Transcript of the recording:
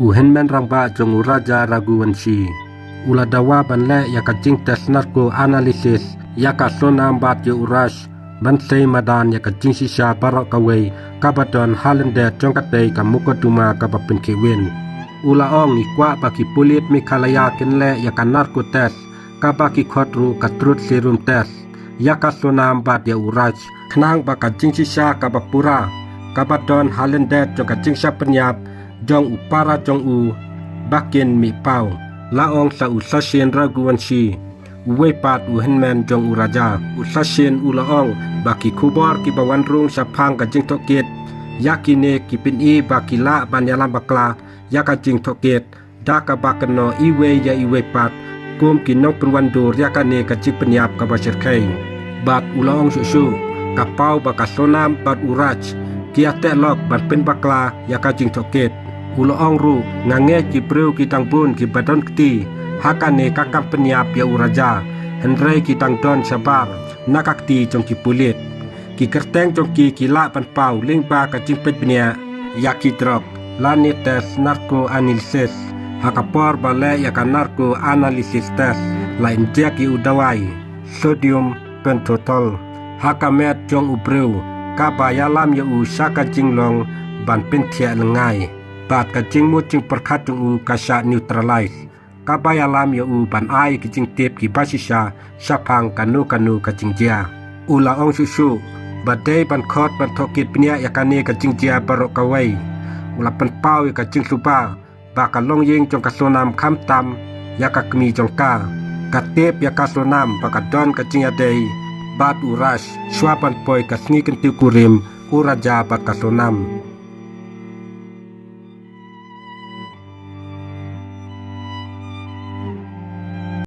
Uhenmen rangba jong Raja Raghuvanshi. Ula dawa banle yakajing tes narko analysis yakasona bat ye urash bansei madan yakajing sisa barok kawei kabadon halende jongkatei kamukotuma kabapin kewin. Ula ong ikwa baki pulit mikalaya kinle yakan narko tes kabaki khotru katrut serum tes yakasona bat ye urash knang bakajing sisa kabapura kabadon halende jongkajing sapenyap jong upara jong u bakin mi pau laong sa usasien Raghuvanshi uwepat uhenmen jong uraja usasien ulaong baki kubor ki bawanrung sa phang ka jing tokit yakine kipin i baki la banyalam bakla yakajing tokit daka bakano iwe ya iwepat kum kinok perwandur yakane ka jing penyap ka basirkai bat ulaong susu kapau bakasonam bat uraj kiate lok bat pen bakla yakajing tokit Ulaong ru ngange ki breu ki tangbun ki badon kti hakane kakam penyap ya uraja henrei ki tangdon sabar nakakti jong ki pulit ki kerteng jong ki la pan pau lingba ka jingpet benia ya ki drop lani tes narko analysis hakapor bale ya kan narko analysis tes lain dia ki udawai sodium pentothal hakamet jong ubreu kabayalam ya u saka jinglong ban pentia lengai bat ka jing mu jing perkhat jong u kasha neutralize kabayalam ya u ban ai ki jing tip ki basisa sapang kanu ka jing jia ula ong susu badai ban khot ban thokit pnia yakane ka jing jia barok kawai ula pan pau ka jing suba ba ka long yeng jong ka sonam kham tam yakakmi jong ka tip ya ka sonam ba ka don ka jing adai bat uras swapan poi ka sni kan tu kurim uraja ba ka sonam